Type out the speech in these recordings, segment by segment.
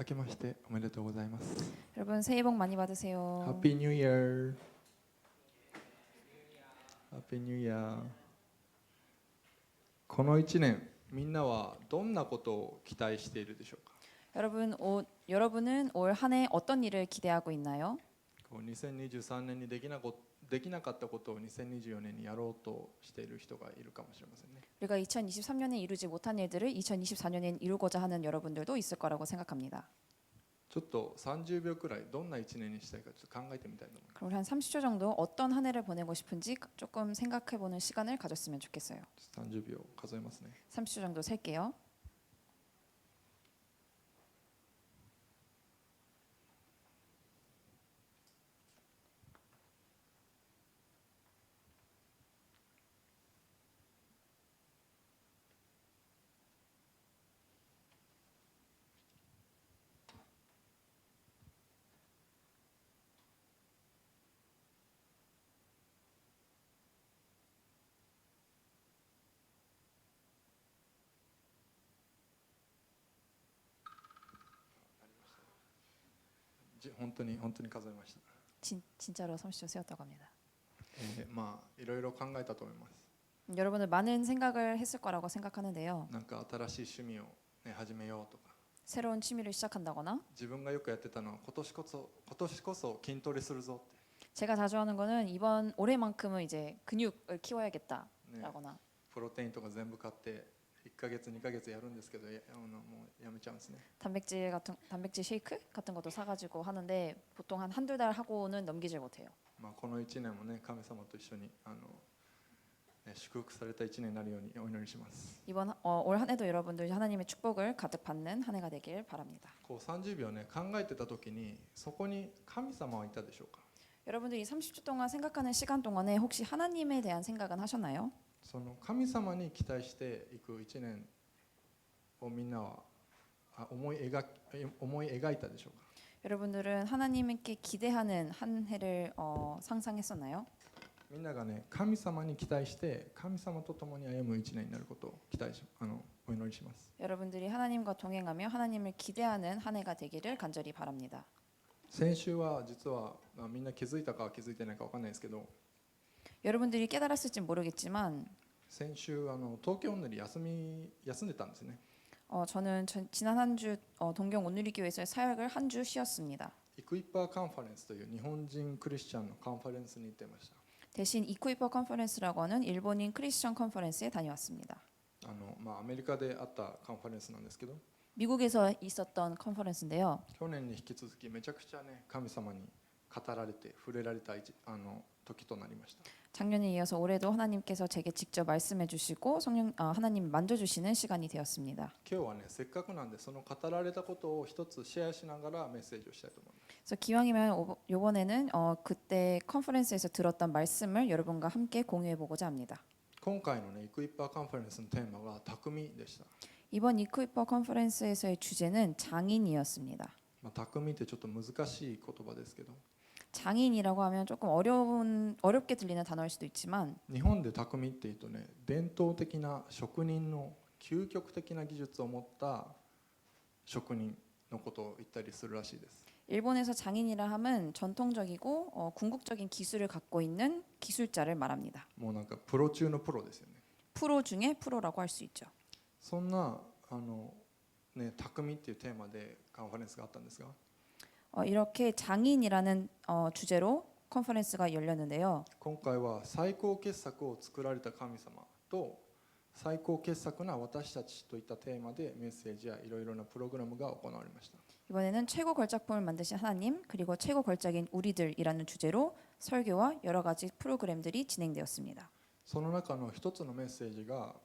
明けましておめでとうございます。 여러분 새해 복 많이 받으세요. Happy New Year. Happy New Year. この1年みんなはどんなことを期待しているでしょうか。 여러분은 올 한 해 어떤 일을 기대하고 있나요? 2023年にできなかったことを2024年にやろうとしている人がいるかもしれませんね。 우리가 2023년에 이루지 못한 일들을 2024년엔 이루고자 하는 여러분들도 있을 거라고 생각합니다. ちょっと30秒くらいどんな1年にしたいかちょっと考えてみたいと思います。 그럼 우리 한 30초 정도 어떤 한 해를 보내고 싶은지 조금 생각해보는 시간을 가졌으면 좋겠어요. 30秒数えますね。 30초 정도 셀게요.本当に数えました。 진짜로 30초 세웠다고 합니다. まあいろいろ考えたと思います。 여러분은 많은 생각을 했을 거라고 생각하는데요. なんか新しい趣味を、始めようとか、 새로운 취미를 시작한다거나 自分がよくやってたのは今年こそ筋トレするぞって、 제가 자주 하는 거는 이번 올해만큼은 이제 근육을 키워야겠다라거나 プロテインとか全部買って1ヶ月2ヶ月やるんですけど、もうやめちゃうんですね。 단백질 쉐이크 같은 것도 사가지고 하는데 보통 한 한두 달 하고는 넘기질 못해요. まあこの1年もね、神様と一緒に祝福された1年になるようにお祈りします。 이번 올 한 해도 여러분들이 하나님의 축복을 가득 받는 한 해가 되길 바랍니다. こう30秒ね考えてた時にそこに神様はいたでしょうか。 여러분들이 30초 동안 생각하는 시간 동안에 혹시 하나님에 대한 생각은 하셨나요? その神様に期待していく1年をみんなは思い描いたでしょうか。 여러분들은 하나님께 기대하는 한 해를 상상했었나요? みんながね神様に期待して神様と共に歩む1年になることをお祈りします。 여러분들이 하나님과 동행하며 하나님을 기대하는 한 해가 되기를 간절히 바랍니다. 先週は実はみんな気づいたか気づいてないか分かんないですけど、 여러분들이 깨달았을지 모르겠지만 先週東京オンヌリ休んでたんですね。 저는 지난 한 주 동경 온누리교회에서 사역을 한 주 쉬었습니다. イクイッパーカンファレンスという日本人クリスチャンのカンファレンスに行ってました。 대신 이쿠이퍼 컨퍼런스라고 하는 일본인 크리스천 컨퍼런스에 다녀왔습니다. アメリカであったカンファレンスなんですけど、 미국에서 있었던 컨퍼런스인데요. 去年に引き続きめちゃくちゃね神様に語られて触れられた時となりました。 작년에 이어서 올해도 하나님께서 제게 직접 말씀해 주시고 하나님 만져주시는 시간이 되었습니다. 今日はねせっかくなんでその語られたことを一つシェアしながらメッセージをしたいと思います。 그래서 기왕이면 이번에는 그때 컨퍼런스에서 들었던 말씀을 여러분과 함께 공유해 보고자 합니다. 今回のねイクイッパーカンファレンスのテーマが匠でした。 이번 이쿠이퍼 컨퍼런스에서의 주제는 장인이었습니다. 匠ってちょっと難しい言葉ですけど、 장인이라고 하면 조금 어렵게 들리는 단어일 수도 있지만 日本で匠って言うとね伝統的な職人の究極的な技術を持った職人のことを言ったりするらしいです。 일본에서 장인이라 함은 전통적이고 궁극적인 기술을 갖고 있는 기술자를 말합니다. もうなんかプロ中のプロですよね。 프로 중에 프로라고 할 수 있죠. そんな匠っていうテーマでカンファレンスがあったんですが、 이렇게 장인이라는 주제로 컨퍼런스가 열렸는데요. 今回は最高傑作を作られた神様と最高傑作な私たちといったテーマでメッセージやいろいろなプログラムが行われました。 이번에는 최고 걸작품을 만드신 하나님 그리고 최고 걸작인 우리들이라는 주제로 설교와 여러 가지 프로그램들이 진행되었습니다. その中の一つのメッセージが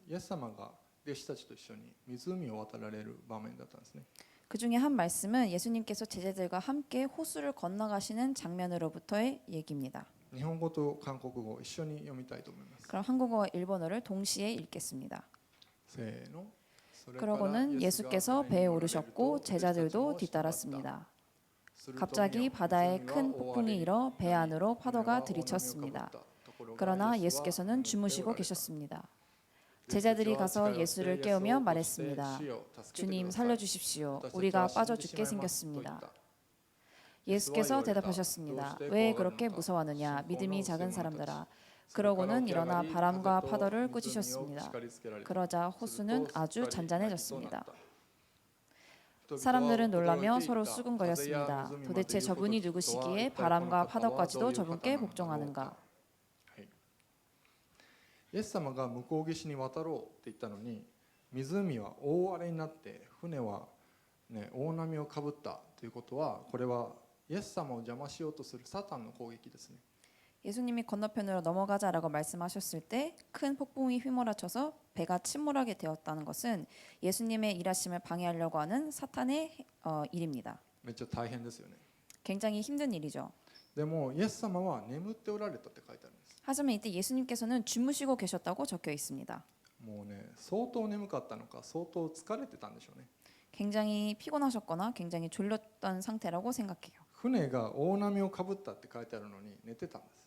イエス様が弟子たちと一緒に湖を渡られる場面だったんですね。 그 중에 한 말씀은 예수님께서 제자들과 함께 호수를 건너가시는 장면으로부터의 얘기입니다. 日本語と韓国語一緒に読みたいと思います。 그럼 한국어와 일본어를 동시에 읽겠습니다. せーの。 그러고는 예수께서 배에 오르셨고 제자들도 뒤따랐습니다. 갑자기 바다에 큰 폭풍이 일어 배 안으로 파도가 들이쳤습니다. 그러나 예수께서는 주무시고 계셨습니다. 제자들이 가서 예수를 깨우며 말했습니다. 주님 살려주십시오. 우리가 빠져 죽게 생겼습니다. 예수께서 대답하셨습니다. 왜 그렇게 무서워하느냐? 믿음이 작은 사람들아. 그러고는 일어나 바람과 파도를 꾸짖으셨습니다. 그러자 호수는 아주 잔잔해졌습니다. 사람들은 놀라며 서로 수군거렸습니다. 도대체 저분이 누구시기에 바람과 파도까지도 저분께 복종하는가? イエス様が向こう岸に渡ろうって言ったのに、湖は大荒れになって船は、大波をかぶったということは、これはイエス様を邪魔しようとするサタンの攻撃ですね。 예수님이 건너편으로 넘어가자라고 말씀하셨을 때 큰 폭풍이 휘몰아쳐서 배가 침몰하게 되었다는 것은 예수님의 일하심을 방해하려고 하는 사탄의 일입니다. めっちゃ大変ですよね。 굉장히 힘든 일이죠. でもイエス様は眠っておられたって書いてあるんです。 하지만 이때 예수님께서는 주무시고 계셨다고 적혀 있습니다. もうね、相当眠かったのか、相当疲れてたんでしょうね。 굉장히 피곤하셨거나 굉장히 졸렸던 상태라고 생각해요. 船が大波をかぶったって書いてあるのに寝てたんです。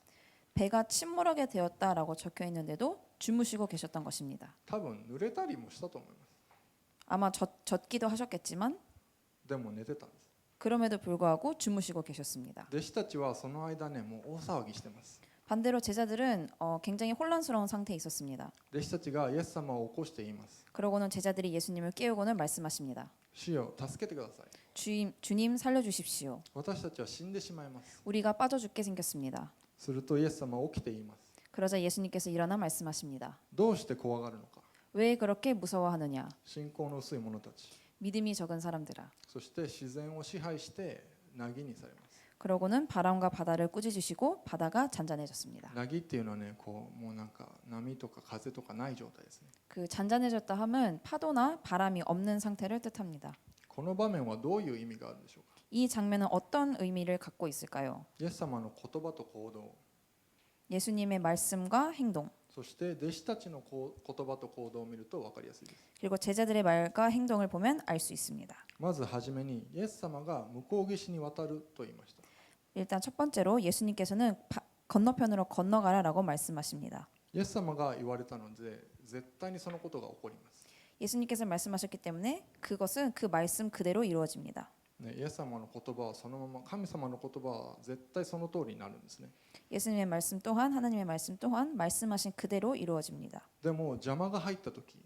배가 침몰하게 되었다라고 적혀 있는데도 주무시고 계셨던 것입니다. 多分濡れたりもしたと思います。 아마 젖기도 하셨겠지만 でも寝てたんです。 그럼에도 불구하고 주무시고 계셨습니다. 弟子たちはその間ね、もう大騒ぎしてます。 반대로 제자들은 굉장히 혼란스러운 상태에 있었습니다. 弟子たちがイエス様を起こして言います。 그러고는 제자들이 예수님을 깨우고는 말씀하십니다. 主よ、助けてください。 주님 살려주십시오. 私たちは死んでしまいます。 우리가 빠져 죽게 생겼습니다. するとイエス様は起きて言います。 그러자 예수님께서 일어나 말씀하십니다. どうして怖がるのか。 왜 그렇게 무서워하느냐? 信仰の薄い者たち。 믿음이 적은 사람들아. そして自然を支配して凪にされます。 그러고는 바람과 바다를 꾸짖으시고 바다가 잔잔해졌습니다. 凪っていうのはね、こうもうなんか波とか風とかない状態ですね。 그 잔잔해졌다 함은 파도나 바람이 없는 상태를 뜻합니다. この場面はどういう意味があるでしょうか。 이 장면은 어떤 의미를 갖고 있을까요? イエス様の言葉と行動、 예수님의 말씀과 행동, そして弟子たちの言葉と行動を見ると分かりやすいです。 그리고 제자들의 말과 행동을 보면 알 수 있습니다. まずはじめにイエス様が向こう岸に渡ると言いました。 일단 첫 번째로 예수님께서는 건너편으로 건너가라라고 말씀하십니다. イエス様が言われたので絶対にそのことが起こります。 예수님께서 말씀하셨기 때문에 그것은 그 말씀 그대로 이루어집니다. イエス様の言葉はそのまま、神様の言葉は絶対その通りになるんですね。 예수님의 말씀 또한 하나님의 말씀 또한 말씀하신 그대로 이루어집니다. でも邪魔が入った時、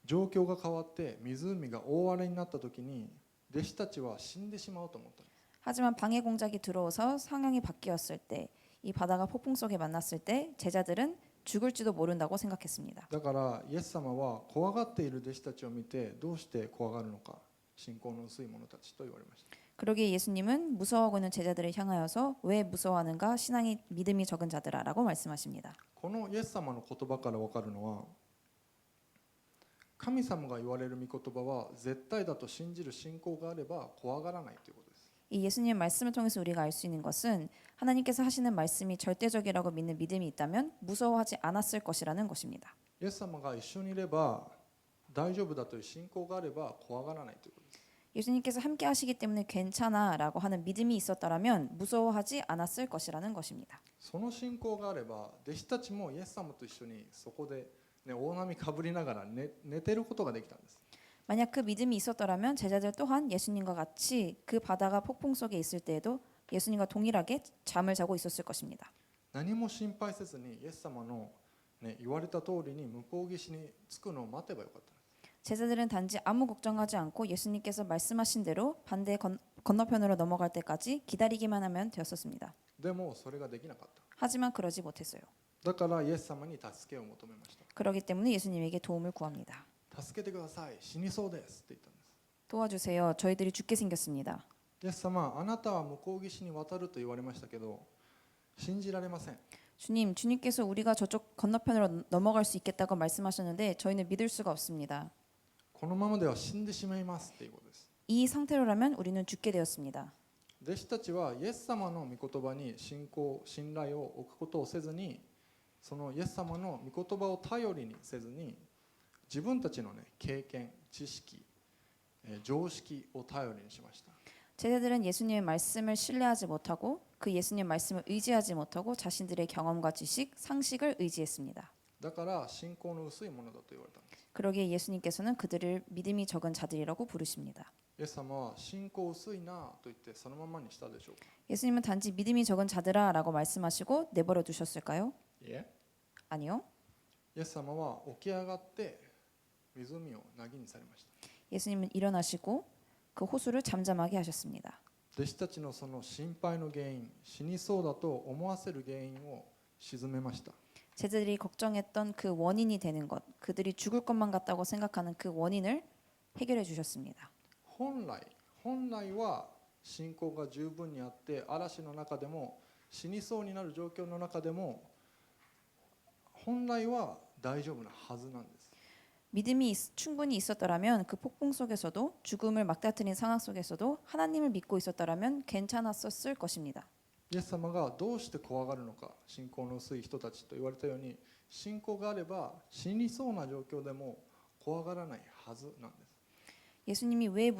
状況が変わって湖が大荒れになった時に弟子たちは死んでしまうと思ったんです。 하지만 방해 공작이 들어오서 상황이 바뀌었을 때, 이 바다가 폭풍 속에 만났을 때 제자들은 죽을지도 모른다고 생각했습니다. だからイエス様は怖がっている弟子たちを見てどうして怖がるのか、信仰の薄い者たちと言われました。 그러기에 예수님은 무서워하고 있는 제자들을 향하여서 왜 무서워하는가? 신앙이 믿음이 적은 자들아라고 말씀하십니다. このイエス様の言葉から分かるのは、神様が言われる御言葉は絶対だと信じる信仰があれば怖がらないということです。 이 예수님의 말씀을 통해서 우리가 알 수 있는 것은 하나님께서 하시는 말씀이 절대적이라고 믿는 믿음이 있다면 무서워하지 않았을 것이라는 것입니다. イエス様が一緒にいれば大丈夫だという信仰があれば怖がらないということです。 예수님께서 함께 하시기 때문에 괜찮아라고 하는 믿음이 있었더라면 무서워하지 않았을 것이라는 것입니다. その信仰があれば弟子たちもイエス様と一緒にそこで、大波かぶりながら寝てることができたんです。 만약 그 믿음이 있었더라면 제자들 또한 예수님과 같이 그 바다가 폭풍 속에 있을 때에도 예수님과 동일하게 잠을 자고 있었을 것입니다. 何も心配せずにイエス様の、言われた通りに向こう岸に着くのを待てばよかったんです。 제자들은 단지 아무 걱정하지 않고 예수님께서 말씀하신 대로 반대 건너편으로 넘어갈 때까지 기다리기만 하면 되었었습니다. でもそれができなかった。 하지만 그러지 못했어요. だからイエス様に助けを求めました。 그렇기 때문에 예수님에게 도움을 구합니다. 助けてください、死にそうですって言ったんです。 도와주세요. 저희들이 죽게 생겼습니다. イエス様、あなたは向こう岸に渡ると言われましたけど信じられません。 주님께서 우리가 저쪽 건너편으로 넘어갈 수 있겠다고 말씀하셨는데 저희는 믿을 수가 없습니다. このままでは死んでしまいますっていうことです。 이 상태로라면 우리는 죽게 되었습니다. 弟子たちはイエス様の御言葉に信頼を置くことをせずに、そのイエス様の御言葉を頼りにせずに、自分たちの経験、知識、常識を頼りにしました。 제자들은 예수님의 말씀을 신뢰하지 못하고 그 예수님의 말씀을 의지하지 못하고 자신들의 경험과 지식, 상식을 의지했습니다. だから信仰の薄いものだと言われたんです。 그러기에 예수님께서는 그들을 믿음이 적은 자들이라고 부르십니다. イエス様は信仰薄いなと言ってそのままにしたでしょうか。 예수님은 단지 믿음이 적은 자들아라고 말씀하시고 내버려 두셨을까요? いえ、 아니요. イエス様は起き上がって湖を凪にされました。 예수님은 일어나시고 그 호수를 잠잠하게 하셨습니다. 弟子たちのその心配の原因、死にそうだと思わせる原因を鎮めました。 제자들이 걱정했던 그 원인이 되는 것, 그들이 죽을 것만 같다고 생각하는 그 원인을 해결해 주셨습니다. 本来は信仰が十分にあって嵐の中でも死にそうになる状況の中でも本来は大丈夫なはずなんです。 믿음이 충분히 있었더라면 그 폭풍 속에서도 죽음을 막다트린 상황 속에서도 하나님을 믿고 있었더라면 괜찮았었을 것입니다. イエス様がどうして怖がるのか、信仰の薄い人たちと言われたように、信仰があれば死にそうな状況でも怖がらないはずなんです。 예수님이 왜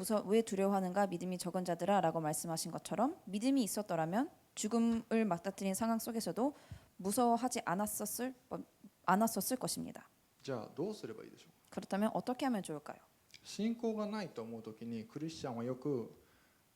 두려워하는가 믿음이 적은 자들아라고 말씀하신 것처럼 믿음이 있었더라면 죽음을 막다트린 상황 속에서도 무서워하지 않았었을 것입니다. じゃあどうすればいいでしょうか。 그렇다면 어떻게 하면 좋을까요? 信仰がないと思うときにクリスチャンはよく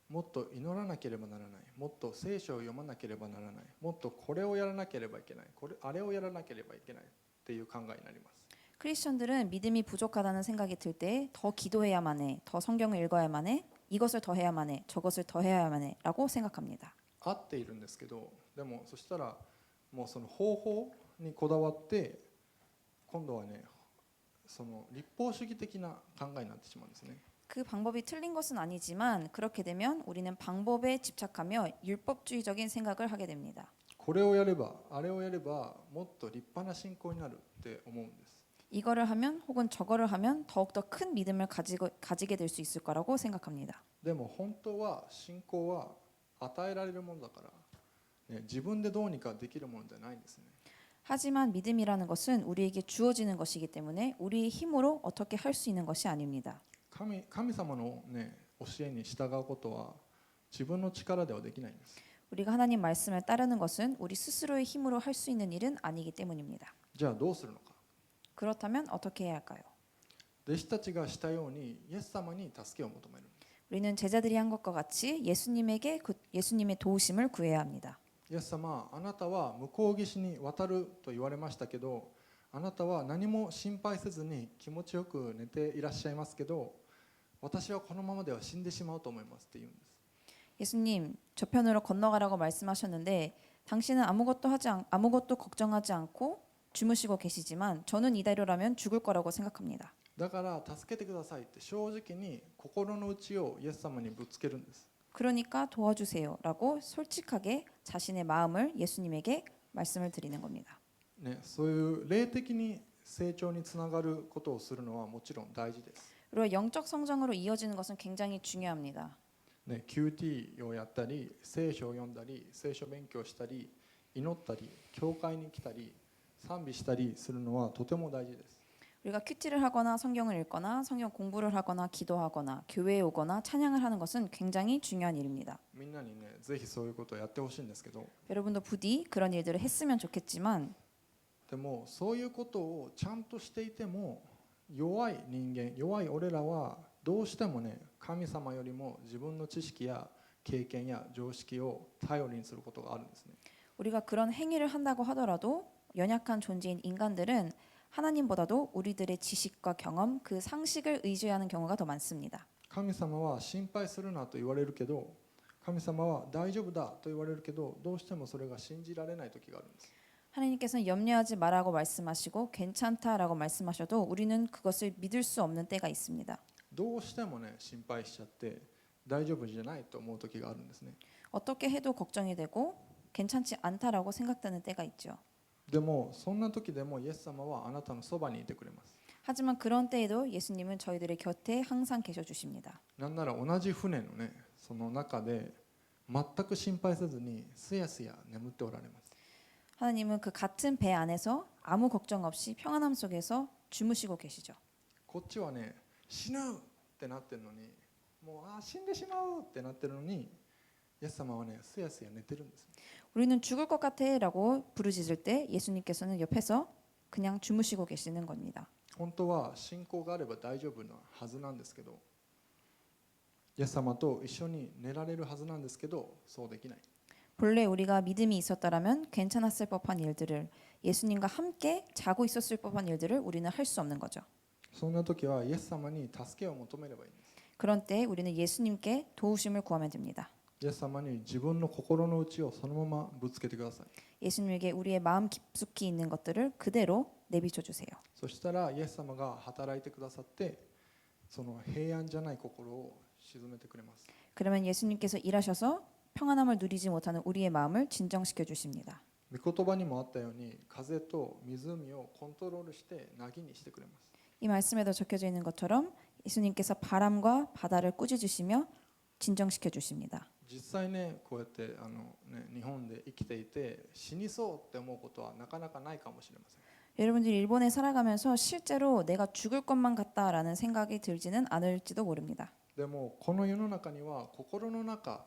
もっと祈らなければならない、もっと聖書を読まなければならない、もっとこれをやらなければいけない、あれをやらなければいけないっていう考えになります。 크리스천들은 믿음이 부족하다는 생각이 들 때 더 기도해야만 해, 더 성경을 읽어야만 해, 이것을 더 해야만 해, 저것을 더 해야만 해라고 생각합니다. 合っているんですけど、でもそしたらもうその方法にこだわって今度はね、その立法主義的な考えになってしまうんですね。 그 방법이 틀린 것은 아니지만 그렇게 되면 우리는 방법에 집착하며 율법주의적인 생각을 하게 됩니다. これをやればあれをやればもっと立派な信仰になるって思うんです。 이거를 하면 혹은 저거를 하면 더욱더 큰 믿음을 가지게 될 수 있을 거라고 생각합니다. でも本当は信仰は与えられるものだから、ね、自分でどうにかできるものじゃないんですね。 하지만 믿음이라는 것은 우리에게 주어지는 것이기 때문에 우리의 힘으로 어떻게 할 수 있는 것이 아닙니다. 神様の、ね、教えに従うことは自分の力ではできないんです。 우리가 하나님 말씀을 따르는 것은 우리 스스로의 힘으로 할 수 있는 일은 아니기 때문입니다. じゃあどうするのか。 그렇다면 어떻게 해야 할까요? 弟子たちがしたようにイエス様に助けを求める。 우리는 제자들이 한 것과 같이 예수님의 도우심을 구해야 합니다. イエス様、あなたは向こう岸に渡ると言われましたけど、あなたは何も心配せずに気持ちよく寝ていらっしゃいますけど、私はこのままでは死んでしまうと思いますって言うんです。 예수님, 저편으로 건너가라고 말씀하셨는데 당신은 아무것도 걱정하지 않고 주무시고 계시지만 저는 이대로라면 죽을 거라고 생각합니다. だから助けてくださいって正直に心の内をイエス様にぶつけるんです。 그러니까 도와주세요라고 솔직하게 자신의 마음을 예수님에게 말씀을 드리는 겁니다. ね、そういう霊的に成長につながることをするのはもちろん大事です。 그리고 영적 성장으로 이어지는 것은 굉장히 중요합니다. ね、QT をやったり、聖書を読んだり、聖書勉強したり、祈ったり、教会に来たり、賛美したりするのはとても大事です。 우리가 큐티를 하거나 성경을 읽거나 성경 공부를 하거나 기도하거나 교회에 오거나 찬양을 하는 것은 굉장히 중요한 일입니다. みんなにね、ぜひそういうことをやってほしいんですけど、 여러분도 부디 그런 일들을 했으면 좋겠지만 でもそういうことをちゃんとしていても弱い人間、弱い俺らはどうしてもね、神様よりも自分の知識や経験や常識を頼りにすることがあるんですね。 우리가 그런 행위를 한다고 하더라도 연약한 존재인 인간들은 하나님보다도 우리들의 지식과 경험, 그 상식을 의지하는 경우가 더 많습니다. 神様は心配するなと言われるけど、神様は大丈夫だと言われるけど、どうしてもそれが信じられない時があるんです。 하나님께서는 염려하지 말라고 말씀하시고 괜찮다라고 말씀하셔도 우리는 그것을 믿을 수 없는 때가 있습니다. どうしてもね、心配しちゃって大丈夫じゃないと思う時があるんですね。 어떻게 해도 걱정이 되고 괜찮지 않다라고 생각되는 때가 있죠. でもそんな時でもイエス様はあなたのそばにいてくれます。 하지만 그런 때에도 예수님은 저희들의 곁에 항상 계셔 주십니다. なんなら同じ船のね、その中で全く心配せずにすやすや眠っておられます。 하나님은 그 같은 배 안에서 아무 걱정 없이 평안함 속에서 주무시고 계시죠. こっちはね、死ぬってなってるのに、もう死んでしまうってなってるのに、イエス様はね、すやすや寝てるんです。 우리는 죽을 것 같아라고 부르짖을 때 예수님께서는 옆에서 그냥 주무시고 계시는 겁니다. 本当は信仰があれば大丈夫なはずなんですけど、イエス様と一緒に寝られるはずなんですけど、そうできない。 본래 우리가 믿음이 있었다라면 괜찮았을 법한 일들을 예수님과 함께 자고 있었을 법한 일들을 우리는 할 수 없는 거죠. そんな時はイエス様に助けを求めればいいんです。 그런 때 우리는 예수님께 도우심을 구하면 됩니다. イエス様に自分の心の内をそのままぶつけてください。 예수님에게 우리의 마음 깊숙이 있는 것들을 그대로 내비쳐 주세요. そしたらイエス様が働いてくださって、その平安じゃない心を沈めてくれます。 그러면 예수님께서 일하셔서 평안함을 누리지 못하는 우리의 마음을 진정시켜 주십니다. 御言葉にもあったように、風と湖をコントロールして凪にしてくれます。 이 말씀에도 적혀져 있는 것처럼 예수님께서 바람과 바다를 꾸짖으시며 진정시켜 주십니다. 実際ね、こうやって日本で生きていて死にそうって思うことはなかなかないかもしれません。 여러분들이 일본에 살아가면서 실제로 내가 죽을 것만 같다라는 생각이 들지는 않을지도 모릅니다. でもこの世の中には心の中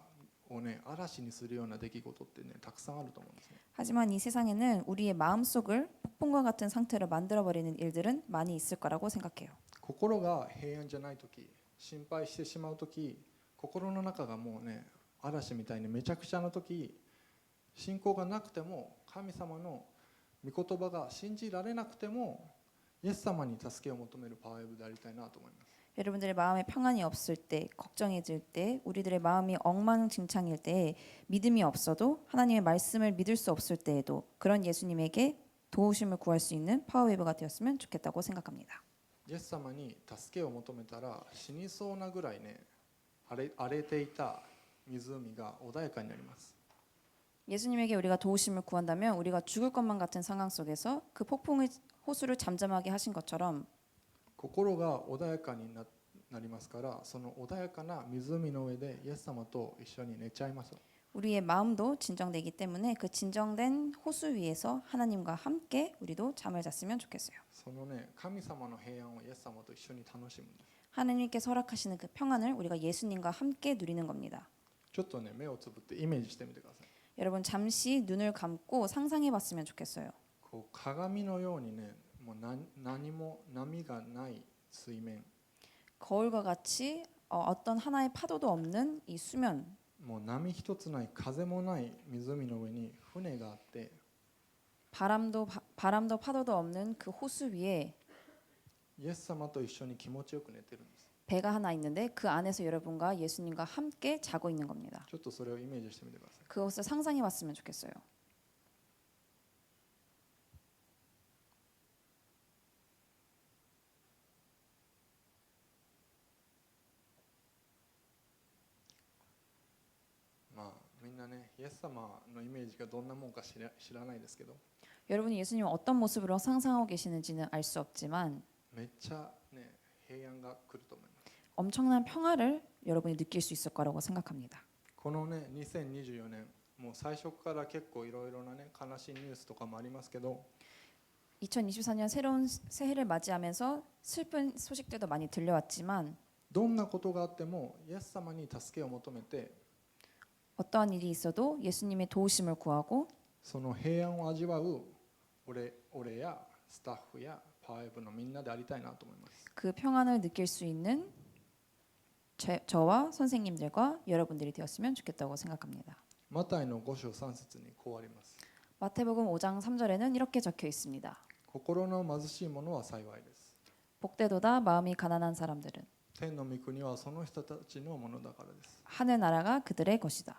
をね嵐にするような出来事ってねたくさんあると思うんですね。 하지만 이 세상에는 우리의 마음속을 폭풍과 같은 상태로 만들어버리는 일들은 많이 있을 거라고 생각해요. 心が平安じゃないとき、心配してしまうとき、心の中がもうね嵐みたいにめちゃくちゃなとき、信仰がなくても神様の御言葉が信じられなくてもイエス様に助けを求めるパワーウェブでありたいなと思います。 여러분들의 마음에 평안이 없을 때, 걱정이 들 때, 우리들의 마음이 엉망진창일 때, 믿음이 없어도 하나님의 말씀을 믿을 수 없을 때에도 그런 예수님에게 도우심을 구할 수 있는 파워웨이브가 되었으면 좋겠다고 생각합니다. イエス様に助けを求めたら死にそうなぐらいね荒れていた湖が穏やかになります。 예수님에게 우리가 도우심을 구한다면 우리가 죽을 것만 같은 상황 속에서 그 폭풍의 호수를 잠잠하게 하신 것처럼 心が穏やかになりますから、その穏やかな湖の上でイエス様と一緒に寝ちゃいましょう。 우리의 마음도 진정되기 때문에 그 진정된 호수 위에서 하나님과 함께 우리도 잠을 잤으면 좋겠어요. そのね神様の平安をイエス様と一緒に楽しむんです。 하나님께서 허락하시는 그 평안을 우리가 예수님과 함께 누리는 겁니다. ちょっとね目をつぶってイメージしてみてください。 여러분 잠시 눈을 감고 상상해 봤으면 좋겠어요. こう鏡のようにねもう何も波がない水面、 거울과 같이 어떤 하나의 파도도 없는 이 수면, もう波一つない風もない湖の上に船があって、 바람도 파도도 없는 그 호수 위에 イエス様と一緒に気持ちよく寝てるんです。 배가 하나 있는데 그 안에서 여러분과 예수님과 함께 자고 있는 겁니다. ちょっとそれをイメージしてみてください。 그것을 상상해 봤으면 좋겠어요. みんなねイエス様のイメージがどんなもんか知らないですけど、 여러분이 예수님을 어떤 모습으로 상상하고 계시는지는 알 수 없지만 めっちゃね平安が来ると思います。 엄청난 평화를 여러분이 느낄 수 있을 거라고 생각합니다. このね2024年もう最初から結構いろいろなね悲しいニュースとかもありますけど、 2024년 새로운 새해를 맞이하면서 슬픈 소식들도 많이 들려왔지만 どんなことがあってもイエス様に助けを求めて 어떠한 일이 있어도 예수님의 도우심을 구하고 その平安を味わう俺やスタッフやパワーウェブのみんなでありたいなと思います。 그 평안을 느낄 수 있는 저와 선생님들과 여러분들이 되었으면 좋겠다고 생각합니다. マタイの5章3節にこうあります。 마태복음 5장 3절에는 이렇게 적혀 있습니다. 心の貧しい者は幸いです。 복되도다 마음이 가난한 사람들은 天の御国はその人たちのものだからです。 하늘 나라가 그들의 것이다.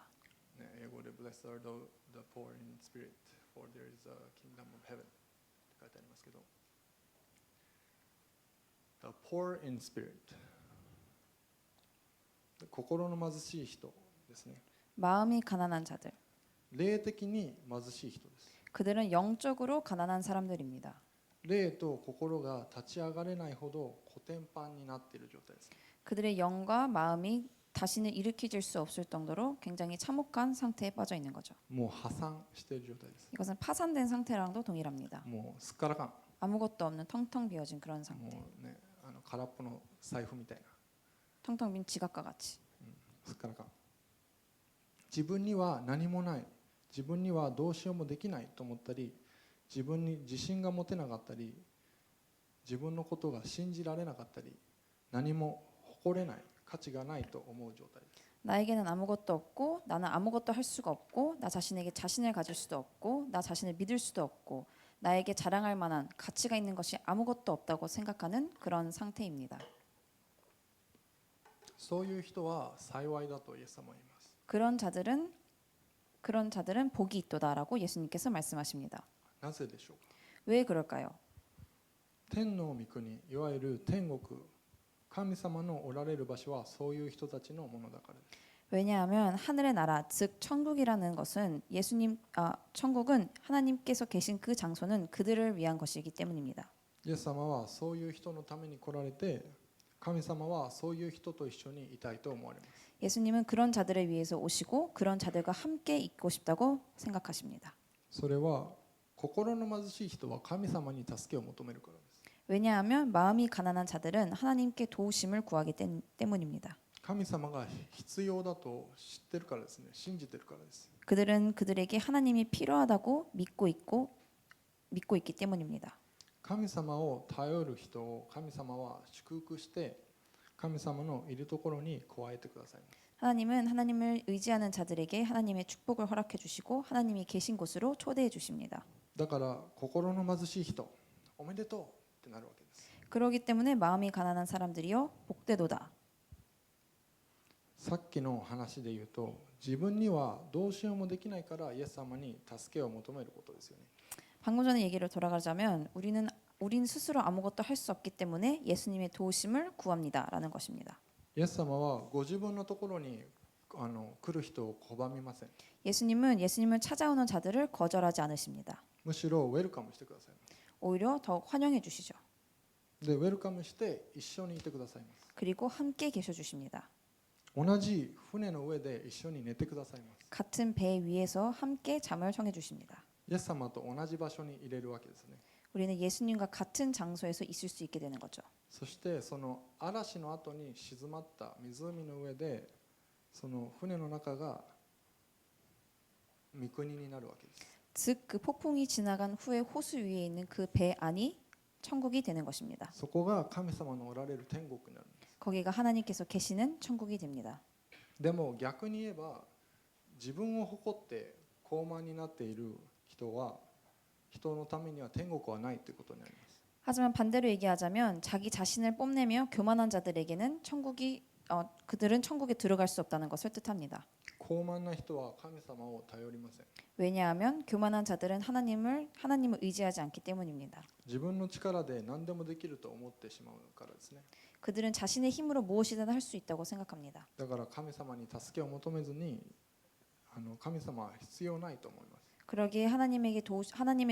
ね、英語で Blessed are the poor in spirit, for there is a kingdom of heaven って書いてありますけど、The poor in spirit、心の貧しい人ですね。 마음이 가난한 자들. 霊的に貧しい人です。 그들은 영적으로 가난한 사람들입니다. 霊と心が立ち上がれないほどコテンパンになっている状態です。 그들의 영과 마음이 다시는 일으켜질 수 없을 정도로 굉장히 참혹한 상태에 빠져 있는 거죠. もう破産している状態です。 이것은 파산된 상태랑도 동일합니다. もうすっからかん。 아무것도 없는 텅텅 비어진 그런 상태. もうね空っぽの財布みたいな。 텅텅 빈 지갑과 같이. すっからかん。自分には何もない、自分にはどうしようもできないと思ったり、自分に自信が持てなかったり、自分のことが信じられなかったり、何も誇れない、価値がないと思う状態です。 나에게는 아무것도 없고 나는 아무것도 할 수가 없고 나 자신에게 자신을 가질 수도 없고 나 자신을 믿을 수도 없고 나에게 자랑할 만한 가치가 있는 것이 아무것도 없다고 생각하는 그런 상태입니다. そういう人は幸いだとイエス様は言います。 그런 자들은 복이 있도다라고 예수님께서 말씀하십니다. なぜでしょうか。 왜 그럴까요? 天の御国、いわゆる天国、神様のおられる場所はそういう人たちのものだからです。 왜냐하면 하늘의 나라 즉 천국이라는 것은 천국은 하나님께서 계신 그 장소는 그들을 위한 것이기 때문입니다. イエス様はそういう人のために来られて、神様はそういう人と一緒にいたいと思われます。 예수님은 그런 자들을 위해서 오시고 그런 자들과 함께 있고 싶다고 생각하십니다. それは心の貧しい人は神様に助けを求めるからです。 왜냐하면 마음이 가난한 자들은 하나님께 도우심을 구하기 때문입니다. 神様が必要だと知ってるからですね。信じてるからです。 그들은 그들에게 하나님이 필요하다고 믿고 있기 때문입니다. 神様を頼る人を神様は祝福して神様のいるところに加えてくださいます。 하나님은 하나님을 의지하는 자들에게 하나님의 축복을 허락해 주시고 하나님이 계신 곳으로 초대해 주십니다. だから心の貧しい人、おめでとうってなるわけです。 그러기 때문에 마음이 가난한 사람들이여 복되도다. さっきの話で言うと、自分にはどうしようもできないからイエス様に助けを求めることですよね。 방금 전에 얘기를 돌아가자면 우린 스스로 아무것도 할 수 없기 때문에 예수님의 도우심을 구합니다라는 것입니다. イエス様はご自分のところに来る人を拒みません。 예수님은 예수님을 찾아오는 자들을 거절하지 않으십니다. むしろウェルカムしてくださいます。 오히려 더욱 환영해 주시죠. で、ウェルカムして一緒にいてくださいます。 그리고 함께 계셔 주십니다. 同じ船の上で一緒に寝てくださいます。 같은 배 위에서 함께 잠을 청해 주십니다. イエス様と同じ場所に入れるわけですね。 우리는 예수님과 같은 장소에서 있을 수 있게 되는 거죠. そしてその嵐の後に静まった湖の上でその船の中が御国になるわけです。 즉 그 폭풍이 지나간 후에 호수 위에 있는 그 배 안이 천국이 되는 것입니다. そこが神様のおられる天国になるんです。 거기가 하나님께서 계시는 천국이 됩니다. でも逆に言えば自分を誇って高慢になっている人は人のためには天国はないということになります。 하지만 반대로 얘기하자면 자기 자신을 뽐내며 교만한 자들에게는 그들은 천국에 들어갈 수 없다는 것을 뜻합니다. 高慢な人は神様を頼りません。 왜냐하면 교만한 자들은 하나님을 의지하지 않기 때문입니다. 自分の力で何でもできると思ってしまうからですね。 그들은 자신의 힘으로 무엇이든 할 수 있다고 생각합니다. だから神様に助けを求めずに神様は必要ないと思います。 그러기에 하나님의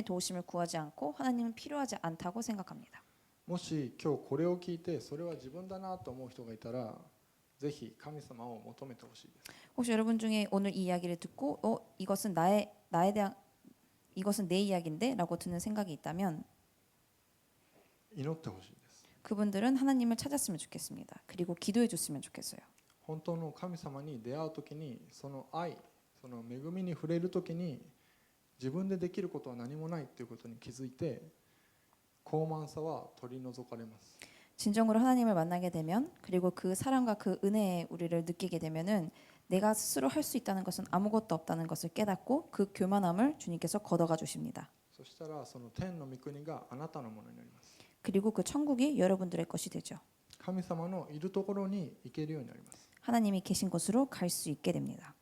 도우심을 구하지 않고 하나님은 필요하지 않다고 생각합니다. もし今日これを聞いてそれは自分だなと思う人がいたらぜひ神様を求めてほしいです。 혹시 여러분 중에 오늘 이 이야기를 듣고 이것은 이것은 내 이야기인데라고 드는 생각이 있다면 祈ってほしいです。 그분들은 하나님을 찾았으면 좋겠습니다. 그리고 기도해 줬으면 좋겠어요. 本当の神様に出会うときにその愛、その恵みに触れるときに自分でできることは何もないということに気づいて高慢さは取り除かれます。 진정으로 하나님을 만나게 되면 그리고 그 사랑과 그 은혜에 우리를 느끼게 되면은 내가 스스로 할 수 있다는 것은 아무것도 없다는 것을 깨닫고 그 교만함을 주님께서 걷어가 주십니다. そしたらその天の御国があなたのものになります。 그리고 그 천국이 여러분들의 것이 되죠. 神様のいるところに行けるようになります。 하나님이 계신 곳으로 갈 수 있게 됩니다.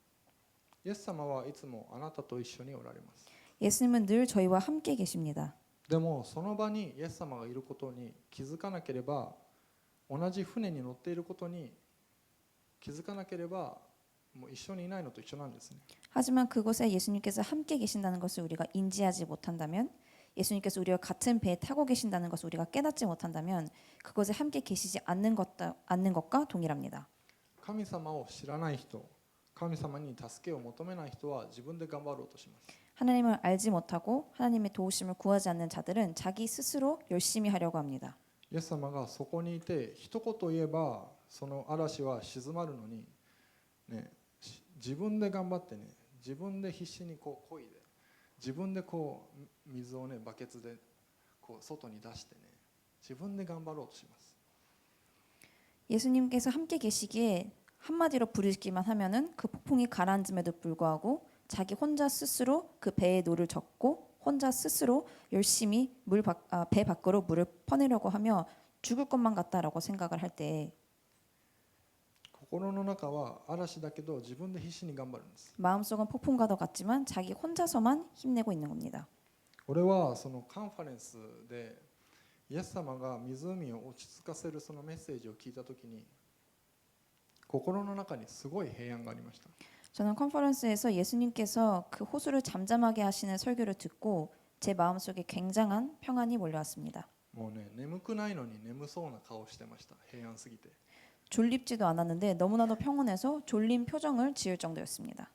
イエス様はいつもあなたと一緒におられます。 예수님은 늘 저희와 함께 계십니다. でもその場にイエス様がいることに気づかなければ同じ船に乗っていることに気づかなければもう一緒にいないのと一緒なんですね。 하지만 그곳에 예수님께서 함께 계신다는 것을 우리가 인지하지 못한다면 예수님께서 우리와 같은 배에 타고 계신다는 것을 우리가 깨닫지 못한다면 그것에 함께 계시지 않는 것과 동일합니다. 神様を知らない人、神様に助けを求めない人は自分で頑張ろうとします。 하나님을 알지 못하고 하나님의 도우심을 구하지 않는 자들은 자기 스스로 열심히 하려고 합니다. イエス様がそこにいて一言言えばその嵐は静まるのに、ね、自分で頑張ってね、自分で必死にこいで自分でこう水をねバケツでこう外に出してね自分で頑張ろうとします。 예수님께서 함께 계시기에 한마디로 부르기만 하면은 그 폭풍이 가라앉음에도 불구하고 자기 혼자 스스로 그 배의 노를 젓고 혼자 스스로 열심히 배 밖으로 물을 퍼내려고 하며 죽을 것만 같다라고 생각을 할 때 心の中は嵐だけど自分で必死に頑張るんです。 마음속은 폭풍과도 같지만 자기 혼자서만 힘내고 있는 겁니다. 俺はそのカンファレンスでイエス様が湖を落ち着かせるそのメッセージを聞いたときに心の中にすごい平安がありました。 저는 컨퍼런스에서 예수님께서 그 호수를 잠잠하게 하시는 설교를 듣고 제 마음속에 굉장한 평안이 몰려왔습니다. もうね眠くないのに眠そうな顔してました。平安すぎて。 졸립지도 않았는데 너무나도 평온해서 졸린 표정을 지을 정도였습니다.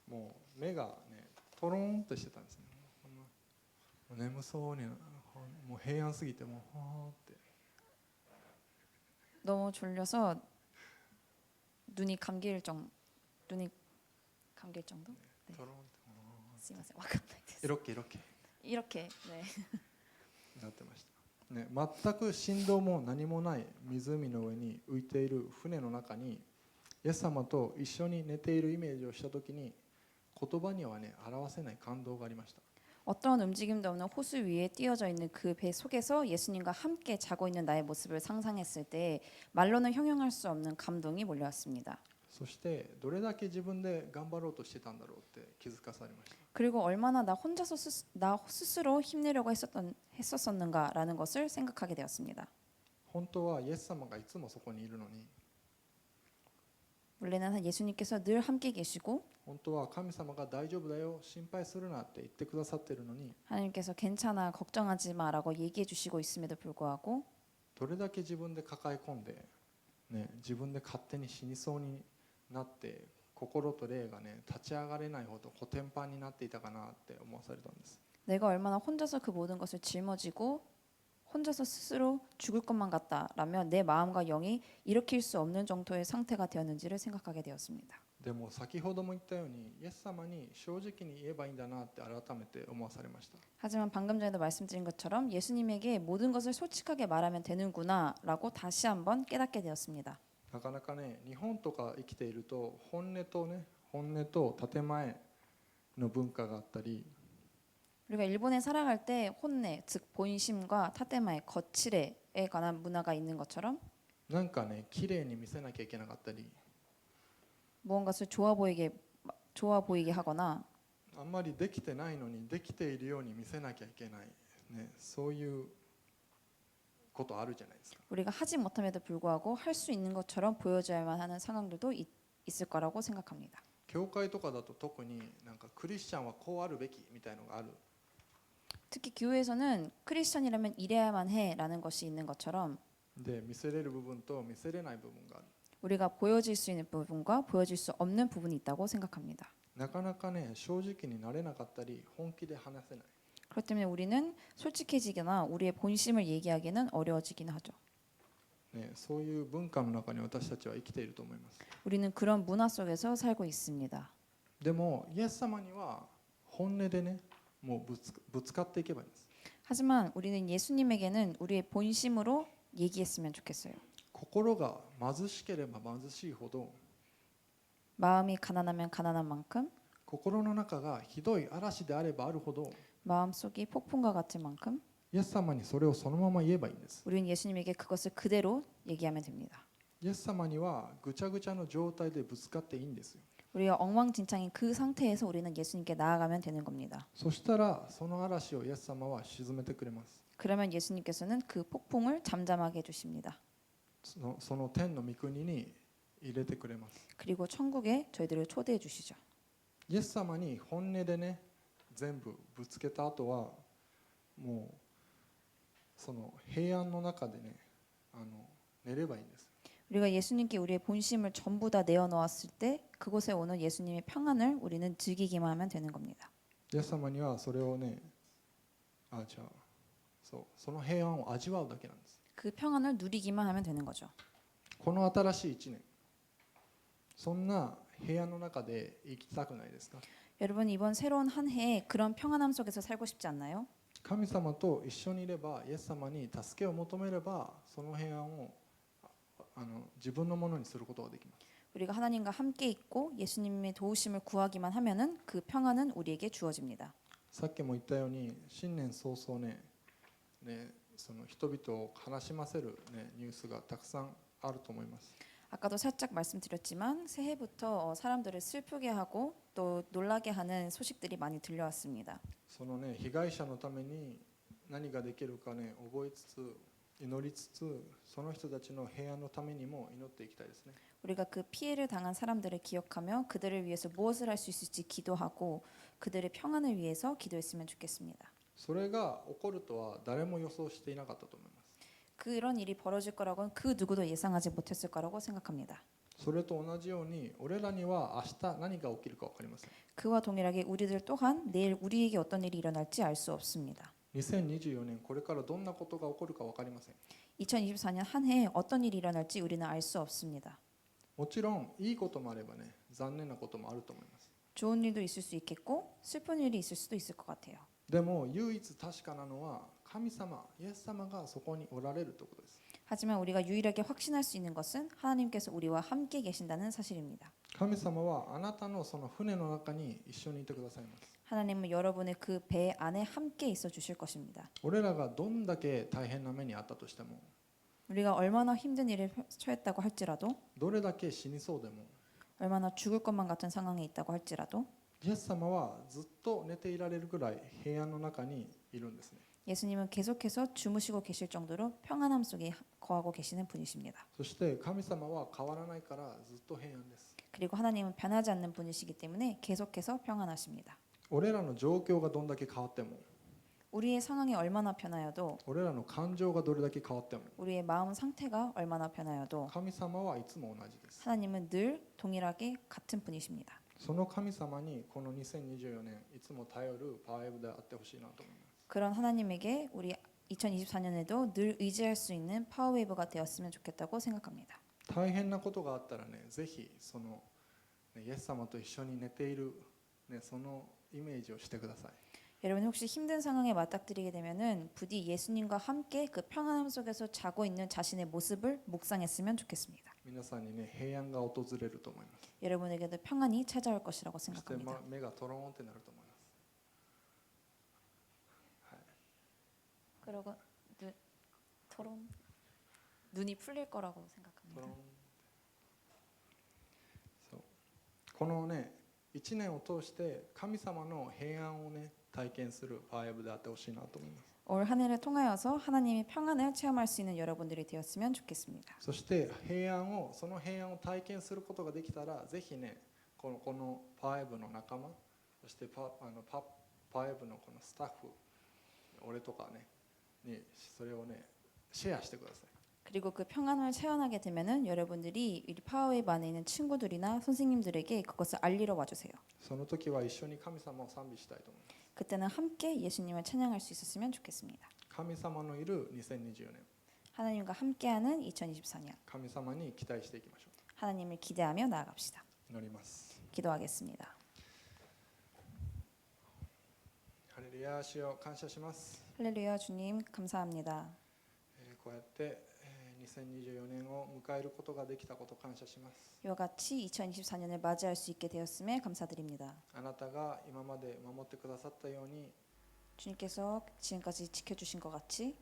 もう目がねトロンとしてたんですね。もう眠そうにもう平安すぎてもうはーって。 너무 졸려서 눈이 감길 정도. トロンってすいません、わかんないです。イロッケイロッケ 이렇게 네. なってました。ね、全く振動も何もない湖の上に浮いている船の中にイエス様と一緒に寝ているイメージをしたときに言葉にはね表せない感動がありました。 어떠한 움직임도 없는 호수 위에 띄어져 있는 그 배 속에서 예수님과 함께 자고 있는 나의 모습을 상상했을 때 말로는 형용할 수 없는 감동이 몰려왔습니다. そしてどれだけ自分で頑張ろうとしてたんだろうって気づかされました。 그리고 얼마나 나 스스로 힘내려고 했었었는가라는 것을 생각하게 되었습니다. 本当はイエス様がいつもそこにいるのに 원래는 예수님께서 늘 함께 계시고 本当は神様が大丈夫だよ心配するなって言ってくださっているのに 하나님께서 괜찮아 걱정하지 마라고 얘기해 주시고 있음에도 불구하고 どれだけ自分で抱え込んで、ね、自分で勝手に死にそうになって心と霊がね立ち上がれないほどコテンパンになっていたかなって思わされたんです。 내가 얼마나 혼자서 그 모든 것을 짊어지고 혼자서 스스로 죽을 것만 같다라면 내 마음과 영이 일으킬 수 없는 정도의 상태가 되었는지를 생각하게 되었습니다. でも先ほども言ったようにイエス様に正直に言えばいいんだなって改めて思わされました。 하지만 방금 전에도 말씀드린 것처럼 예수님에게 모든 것을 솔직하게 말하면 되는구나라고 다시 한번 깨닫게 되었습니다. なかなかね日本とか生きていると本音と建前の文化があったり 우리가 일본에 살아갈 때 혼내, 즉 본심과 타테마의 거칠에에 관한 문화가 있는 것처럼 なんかね綺麗に見せなきゃいけなかったり 무언가를 좋아 보이게 하거나 あんまりできてないのにできているように見せなきゃいけない、ね、そういうことあるじゃないですか。 우리가 하지 못함에도 불구하고 할 수 있는 것처럼 보여져야만 하는 상황들도 있을 거라고 생각합니다. 教会とかだと特になんかクリスチャンはこうあるべきみたいのがある。 특히 교회에서는 크리스천이라면 이래야만 해라는 것이 있는 것처럼 で見せれる部分と見せれない部分がある。 우리가 보여질 수 있는 부분과 보여질 수 없는 부분이 있다고 생각합니다. なかなかね正直になれなかったり本気で話せない。 그렇기 때문에 우리는 솔직해지거나 우리의 본심을 얘기하기는 어려워지긴 하죠. ね、そういう文化の中に私たちは生きていると思います。 우리는 그런 문화 속에서 살고 있습니다. でもイエス様には本音でねもうぶつかっていけばいいんです。 하지만 우리는 예수님에게는 우리의 본심으로 얘기했으면 좋겠어요. 心が貧しければ貧しいほど 마음이 가난하면 가난한 만큼 心の中がひどい嵐であればあるほど 마음속이 폭풍과 같을 만큼 イエス様にそれをそのまま言えばいいんです。 우리는 예수님에게 그것을 그대로 얘기하면 됩니다. イエス様にはぐちゃぐちゃの状態でぶつかっていいんですよ。 우리가 엉망진창인 그 상태에서 우리는 예수님께 나아가면 되는 겁니다. そしたらその嵐をイエス様は沈めてくれます。 그러면 예수님께서는 그 폭풍을 잠잠하게 해주십니다. その天の御国に入れてくれます。 그리고 천국에 저희들을 초대해 주시죠. イエス様に本音でね全部ぶつけた後はもうその平安の中でね寝ればいいんです。 우리가 예수님께 우리의 본심을 전부 다 내어놓았을 때 그곳에 오는 예수님의 평안을 우리는 즐기기만 하면 되는 겁니다. イエス様にはそれをねその平安を味わうだけなんです。 그 평안을 누리기만 하면 되는 거죠. この新しい1年そんな平安の中で生きたくないですか？ 여러분 이번 새로운 한 해에 그런 평안함 속에서 살고 싶지 않나요? 神様と一緒にいれば、イエス様に助けを求めれば、その平安を自分のものにすることができます。 우리가 하나님과 함께 있고 예수님의 도우심을 구하기만 하면은 그 평안은 우리에게 주어집니다. さっきも言ったように、新年早々その人々を悲しませる、ニュースがたくさんあると思います。 아까도 살짝 말씀드렸지만 새해부터 사람들을 슬프게 하고 또 놀라게 하는 소식들이 많이 들려왔습니다. その被害者のために何ができるか覚えつつ、祈りつつ、その人たちの平安のためにも祈っていきたいですね。 우리가 그 피해를 당한 사람들을 기억하며 그들을 위해서 무엇을 할 수 있을지 기도하고 그들의 평안을 위해서 기도했으면 좋겠습니다. それが起こるとは誰も予想していなかったと思います。 그런 일이 벌어질 거라고는 그 누구도 예상하지 못했을 거라고 생각합니다. それと同じように、俺らには明日何が起きるか分かりません。 그와 동일하게 우리들 또한 내일 우리에게 어떤 일이 일어날지 알 수 없습니다. 2024年これからどんなことが起こるか分かりません。 2024년 한 해에 어떤 일이 일어날지 우리는 알 수 없습니다. もちろんいいこともあれば残念なこともあると思います。 좋은 일도 있을 수 있겠고 슬픈 일이 있을 수도 있을 것 같아요. でも唯一確かなのは、神様、イエス様がそこにおられるということです。 하지만 우리가 유일하게 확신할 수 있는 것은 하나님께서 우리와 함께 계신다는 사실입니다. 神様はあなたのその船の中に一緒にいてくださいます。 하나님은 여러분의 그 배 안에 함께 있어 주실 것입니다. 俺らがどんだけ大変な目にあったとしても、 우리가 얼마나 힘든 일을 처했다고 할지라도 どれだけ死にそうでも、 얼마나 죽을 것만 같은 상황에 있다고 할지라도 イエス様はずっと寝ていられるぐらい平安の中にいるんですね。 예수님은 계속해서 주무시고 계실 정도로 평안함 속에 거하고 계시는 분이십니다. そして神様は変わらないからずっと平安です。 그리고 하나님은 변하지 않는 분이시기 때문에 계속해서 평안하십니다. 俺らの状況がどんだけ変わっても、 우리의 상황이 얼마나 변하여도 俺らの感情がどれだけ変わっても、 우리의 마음 상태가 얼마나 변하여도 神様はいつも同じです。 하나님은 늘 동일하게 같은 분이십니다. その神様にこの2024年いつも頼るパワーエブであってほしいなと思います。 그런 하나님에게 우리 2024년에도 늘 의지할 수 있는 파워웨이브가 되었으면 좋겠다고 생각합니다. 大変なことがあったらぜひそのイエス様と一緒に寝ているそのイメージをしてください。 여러분 혹시 힘든 상황에 맞닥뜨리게 되면은 부디 예수님과 함께 그 평안함 속에서 자고 있는 자신의 모습을 묵상했으면 좋겠습니다. 皆さんに平安が訪れると思います。 여러분에게도 평안이 찾아올 것이라고 そして 생각합니다. 目がトローンってなると思います。 그리고 토론 눈이 풀릴 거라고 ト 생각합니다. ローン。そう。この1年を通して神様の平安を体験するパワーエブであってほしいなと思います。 올 한 해를 통하여서 하나님의 평안을 체험할 수 있는 여러분들이 되었으면 좋겠습니다. そしてその平安を体験することができたら、ぜひこのパワーエブの仲間、そしてパワーエブのこのスタッフ、俺とかにそれをシェアしてください。 그리고 그 평안을 체험하게 되면은 여러분들이 이 파워웨이브 안에 있는 친구들이나 선생님들에게 그것을 알리러 와주세요. その時は一緒に神様を賛美したいと思います。 그때는 함께 예수님을 찬양할 수 있었으면 좋겠습니다. 神様のいる2024年、 하나님과 함께하는 2024년 神様に期待していきましょ 하나님을 기대하며 나아갑시다. う。祈ります。 기도하겠습니다. ハレルヤ、主よ感謝します。 할렐루야 주님 감사합니다. こうやって2024年を迎えることができたことを感謝します。 이와 같이 2024년을 맞이할 수 있게 되었음에 감사드립니다. あなたが今まで守ってくださったように、 주님께서 지금까지 지켜주신 것 같이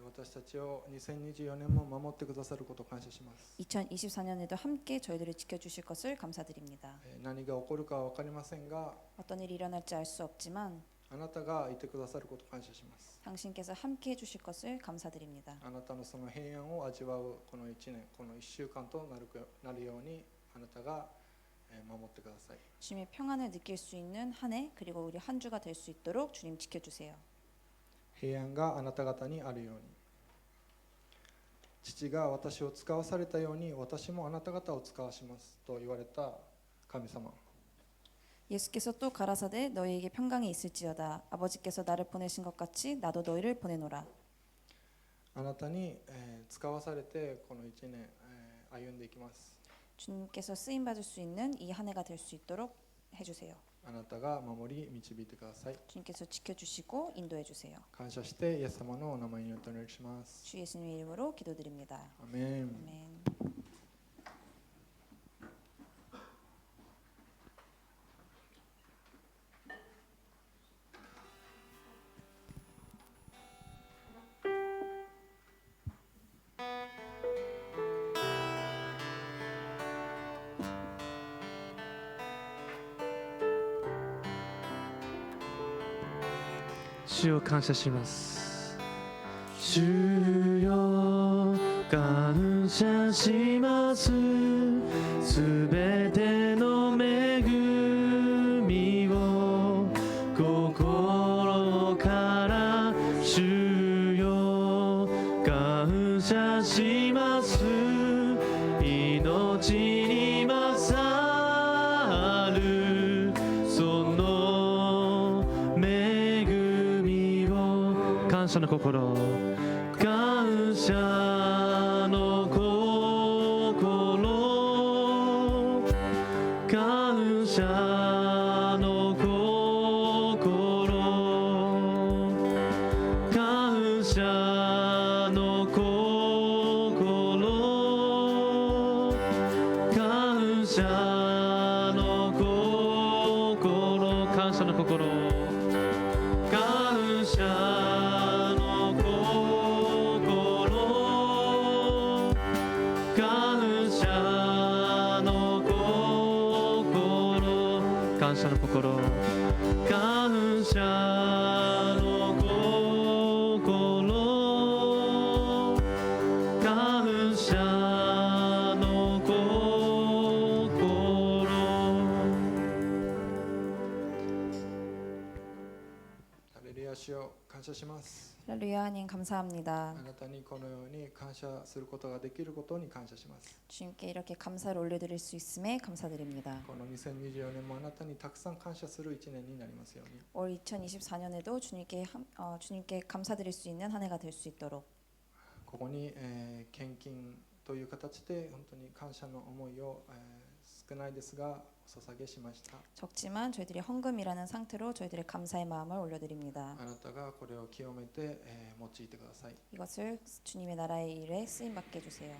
私たちを2024年も守ってくださることを感謝します。 2024년에도 함께 저희들을 지켜주실 것을 감사드립니다. 何が起こるかは分かりませんが、 어떤 일이 일어날지 알 수 없지만 あなたがいてくださることを感謝します。 당신께서 함께 해주실 것을 감사드립니다. あなたのその平安を味わうこの1年、この1週間となるように、あなたが守ってください。 주님의 평안을 느낄 수 있는 한 해 그리고 우리 한 주가 될 수 있도록 주님 지켜주세요. 平安があなた方にあるように、父が私を使わされたように私もあなた方を使わしますと言われた神様、 예수께서 또 가라사대 너희에게 평강이 있을지어다. 아버지께서 나를 보내신 것 같이 나도 너희를 보내노라. あなたに使わされてこの1年歩んでいきます。 주님께서 쓰임 받을 수 있는 이 한 해가 될 수 있도록 해주세요. あなたが守り導いてください。 주님께서 지켜주시고 인도해 주세요. 感謝してイエス様のお名前によってお願いします。 주 예수님의 이름으로 기도드립니다. アメン。 아멘. 주主を感謝します。主よ感謝します。すべての恵みを心から主よ感謝します。命に勝るその恵みを感謝の心感謝の心感謝の心感謝の心感謝の心感謝の心感謝の心感謝の心感謝の心感謝の心感謝の心ハレルヤ、主よ感謝します。 할렐루야 하나님 감사합니다. あなたにこのように感謝することができることに感謝します。 주님께 이렇게 감사를 올려드릴 수 있음에 감사드립니다. この2024年もあなたにたくさん感謝する1年になりますように。 올 2024년에도 주님께 감사드릴 수 있는 한 해가 될 수 있도록 ここに、献金という形で本当に感謝の思いを、少ないですがお捧げしました。 적지만 저희들이 헌금이라는 상태로 저희들의 감사의 마음을 올려드립니다. あなたがこれを清めて、用いてください。 이것을 주님의 나라의 일에 쓰임받게 해주세요.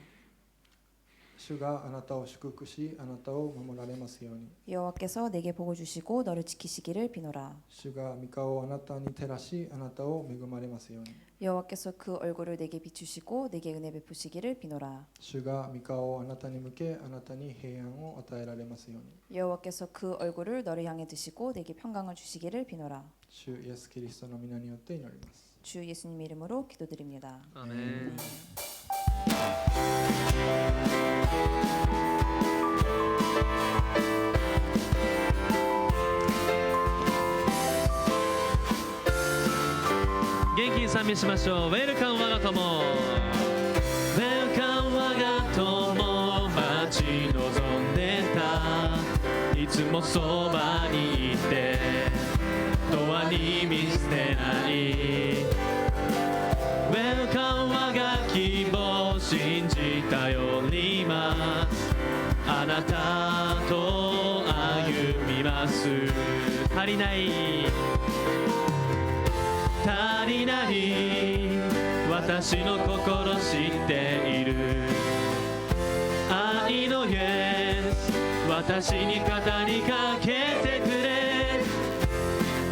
主があなたを祝福し、あなたを守られますように。 여호와께서 내게 복을 주시고 너를 지키시기를 비노라. 主が御顔をあなたに照らし、あなたを恵まれますように。 여호와께서 그 얼굴을 내게 비추시고 내게 은혜 베푸시기를 비노라. 主が御顔をあなたに向け、あなたに平安を与えられますように。 여호와께서 그 얼굴을 너를 향해 드시고 내게 평강을 주시기를 비노라. 主イエスキリストの皆によって祈ります。 주 예수님의 이름으로 기도드립니다. 아멘. 갱기賛美しましょう。ウェルカム我が友。ウェルカム我が友。待ち望んでた。いつもそばにいて。ドアに見捨てない。ウェルカム我が希望。信じ頼ります。あなたと歩みます。足りない足りない私の心知っている愛のイエス私に語りかけてくれ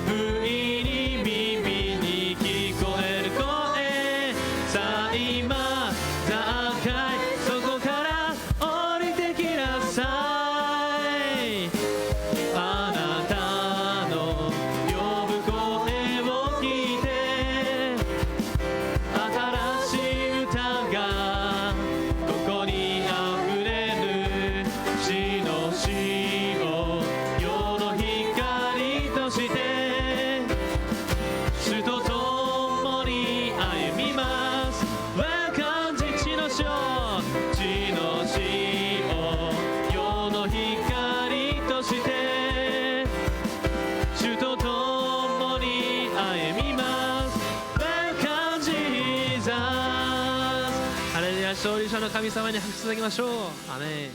不意に耳に聞こえる声さあ今打開そこから降りてきなさいあなたの呼ぶ声を聞いて新しい歌がここにあふれる死の死を世の光として主と共に歩みます Welcome 地の死を地の死を世の光として主と共に歩みます Welcome Jesus ハレルヤ勝利者の神様に拍手いただきましょうアメン